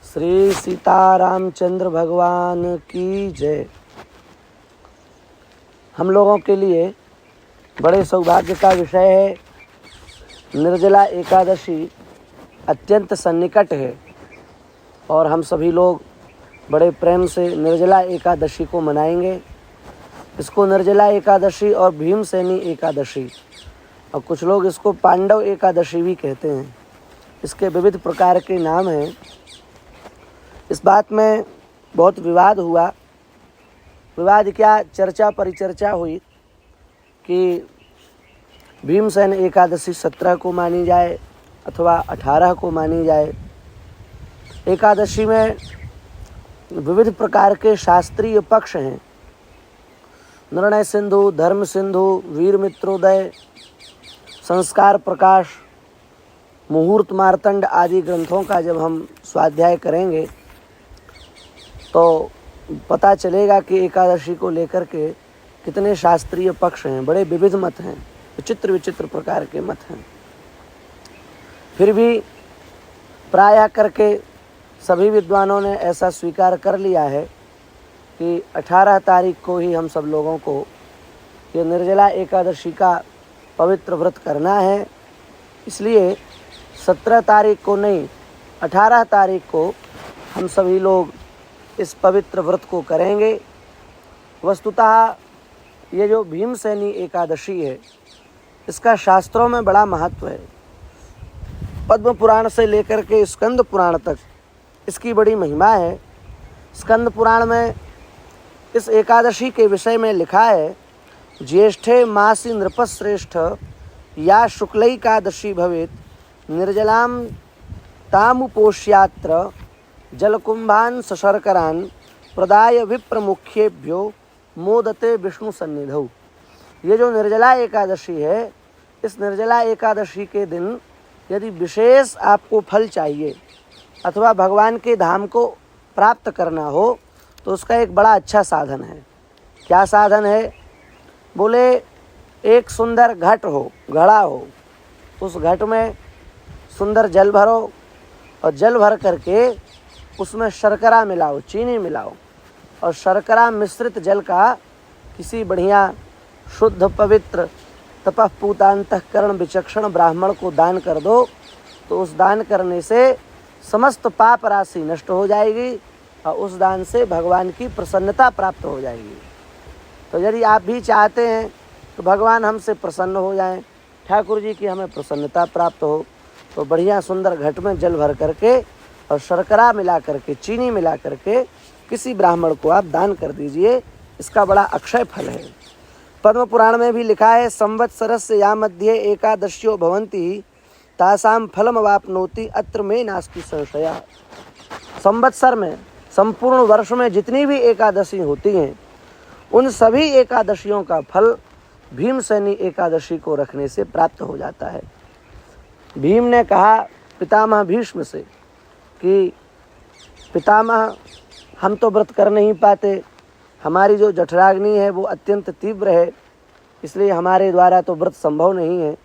श्री सीतारामचंद्र भगवान की जय। हम लोगों के लिए बड़े सौभाग्य का विषय है। निर्जला एकादशी अत्यंत सन्निकट है और हम सभी लोग बड़े प्रेम से निर्जला एकादशी को मनाएंगे। इसको निर्जला एकादशी और भीमसेनी एकादशी और कुछ लोग इसको पांडव एकादशी भी कहते हैं। इसके विविध प्रकार के नाम हैं। इस बात में बहुत विवाद हुआ। विवाद क्या, चर्चा परिचर्चा हुई कि भीमसेन एकादशी 17 को मानी जाए अथवा 18 को मानी जाए। एकादशी में विविध प्रकार के शास्त्रीय पक्ष हैं। निर्णय सिंधु, धर्म सिंधु, वीर मित्रोदय, संस्कार प्रकाश, मुहूर्त मार्तंड आदि ग्रंथों का जब हम स्वाध्याय करेंगे तो पता चलेगा कि एकादशी को लेकर के कितने शास्त्रीय पक्ष हैं। बड़े विविध मत हैं, विचित्र विचित्र प्रकार के मत हैं। फिर भी प्रायः करके सभी विद्वानों ने ऐसा स्वीकार कर लिया है कि 18 तारीख को ही हम सब लोगों को ये निर्जला एकादशी का पवित्र व्रत करना है। इसलिए 17 तारीख को नहीं, 18 तारीख को हम सभी लोग इस पवित्र व्रत को करेंगे। वस्तुतः ये जो भीमसेनी एकादशी है इसका शास्त्रों में बड़ा महत्व है। पद्म पुराण से लेकर के स्कंद पुराण तक इसकी बड़ी महिमा है। स्कंद पुराण में इस एकादशी के विषय में लिखा है, ज्येष्ठे मासी नृपश्रेष्ठ या शुक्लैकादशी भवेत् निर्जलाम तामुपोष्यात्र जलकुंभान सशर्करान प्रदाय विप्रमुख्येभ्यो मोदते विष्णु सन्निधौ। ये जो निर्जला एकादशी है, इस निर्जला एकादशी के दिन यदि विशेष आपको फल चाहिए अथवा भगवान के धाम को प्राप्त करना हो तो उसका एक बड़ा अच्छा साधन है। क्या साधन है? बोले एक सुंदर घट हो, घड़ा हो, उस घट में सुंदर जल भरो और जल भर करके उसमें शर्करा मिलाओ, चीनी मिलाओ और शर्करा मिश्रित जल का किसी बढ़िया शुद्ध पवित्र तपःपूतांतःकरण विचक्षण ब्राह्मण को दान कर दो तो उस दान करने से समस्त पाप राशि नष्ट हो जाएगी और उस दान से भगवान की प्रसन्नता प्राप्त हो जाएगी। तो यदि आप भी चाहते हैं तो भगवान हमसे प्रसन्न हो जाएं, ठाकुर जी की हमें प्रसन्नता प्राप्त हो, तो बढ़िया सुंदर घट में जल भर करके और शर्करा मिला करके, चीनी मिला करके किसी ब्राह्मण को आप दान कर दीजिए। इसका बड़ा अक्षय फल है। पद्म पुराण में भी लिखा है, संवत्सरस्य या मध्ये एकादश्यो भवन्ति तासाम फलमवाप्नोति अत्र में नास्ति संशयः। संवत्सर में, संपूर्ण वर्ष में जितनी भी एकादशी होती हैं उन सभी एकादशियों का फल भीमसेनी एकादशी को रखने से प्राप्त हो जाता है। भीम ने कहा पितामह भीष्म से कि पितामह हम तो व्रत कर नहीं पाते, हमारी जो जठराग्नि है वो अत्यंत तीव्र है, इसलिए हमारे द्वारा तो व्रत संभव नहीं है।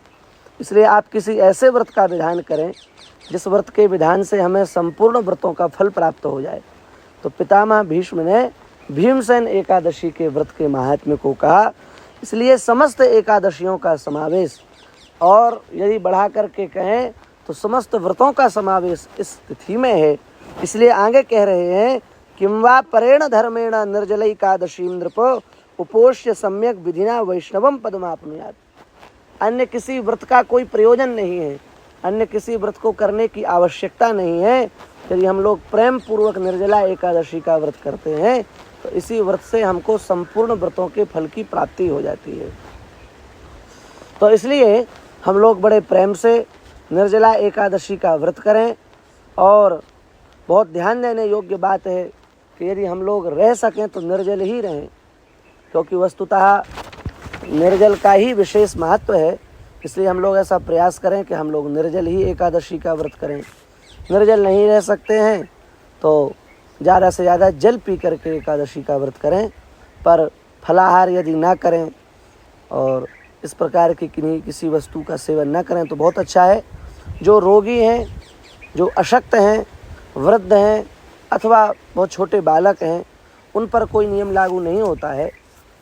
इसलिए आप किसी ऐसे व्रत का विधान करें जिस व्रत के विधान से हमें संपूर्ण व्रतों का फल प्राप्त हो जाए। तो पितामह भीष्म ने भीमसेन एकादशी के व्रत के महात्म्य को कहा। इसलिए समस्त एकादशियों का समावेश, और यदि बढ़ा करके कहें तो समस्त व्रतों का समावेश इस तिथि में है। इसलिए आगे कह रहे हैं, किं वा परेण धर्मेण निर्जलैकादशी नृप उपोष्य सम्यक विधिना वैष्णवम पदमाप्नुयात्। अन्य किसी व्रत का कोई प्रयोजन नहीं है, अन्य किसी व्रत को करने की आवश्यकता नहीं है। यदि हम लोग प्रेम पूर्वक निर्जला एकादशी का व्रत करते हैं तो इसी व्रत से हमको संपूर्ण व्रतों के फल की प्राप्ति हो जाती है। तो इसलिए हम लोग बड़े प्रेम से निर्जला एकादशी का व्रत करें। और बहुत ध्यान देने योग्य बात है कि यदि हम लोग रह सकें तो निर्जल ही रहें, क्योंकि वस्तुतः निर्जल का ही विशेष महत्व है। इसलिए हम लोग ऐसा प्रयास करें कि हम लोग निर्जल ही एकादशी का व्रत करें। निर्जल नहीं रह सकते हैं तो ज़्यादा से ज़्यादा जल पी करके एकादशी का व्रत करें, पर फलाहार यदि ना करें और इस प्रकार की किसी वस्तु का सेवन ना करें तो बहुत अच्छा है। जो रोगी हैं, जो अशक्त हैं, वृद्ध हैं अथवा बहुत छोटे बालक हैं, उन पर कोई नियम लागू नहीं होता है,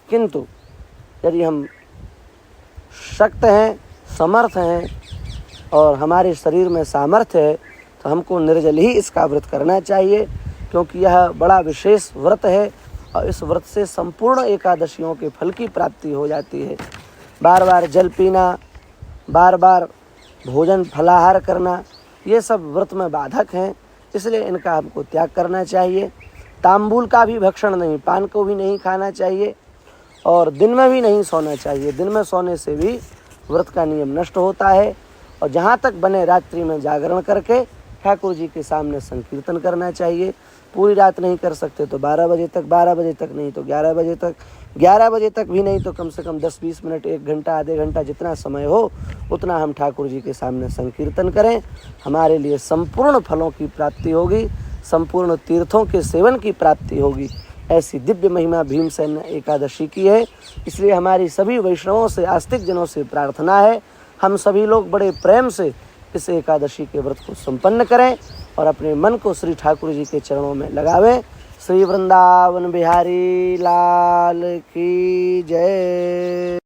किंतु यदि हम शक्त हैं, समर्थ हैं और हमारे शरीर में सामर्थ्य है तो हमको निर्जल ही इसका व्रत करना चाहिए, क्योंकि यह बड़ा विशेष व्रत है और इस व्रत से संपूर्ण एकादशियों के फल की प्राप्ति हो जाती है। बार बार जल पीना, बार बार भोजन फलाहार करना, ये सब व्रत में बाधक हैं, इसलिए इनका हमको त्याग करना चाहिए। तांबूल का भी भक्षण नहीं, पान को भी नहीं खाना चाहिए और दिन में भी नहीं सोना चाहिए। दिन में सोने से भी व्रत का नियम नष्ट होता है। और जहाँ तक बने रात्रि में जागरण करके ठाकुर जी के सामने संकीर्तन करना चाहिए। पूरी रात नहीं कर सकते तो 12 बजे तक, 12 बजे तक नहीं तो 11 बजे तक, 11 बजे तक भी नहीं तो कम से कम 10-20 मिनट, 1 घंटा, आधे घंटा, जितना समय हो उतना हम ठाकुर जी के सामने संकीर्तन करें। हमारे लिए संपूर्ण फलों की प्राप्ति होगी, संपूर्ण तीर्थों के सेवन की प्राप्ति होगी। ऐसी दिव्य महिमा भीमसेन एकादशी की है। इसलिए हमारी सभी वैष्णवों से, आस्तिक जनों से प्रार्थना है, हम सभी लोग बड़े प्रेम से इस एकादशी के व्रत को संपन्न करें और अपने मन को श्री ठाकुर जी के चरणों में लगावें। श्री वृंदावन बिहारी लाल की जय।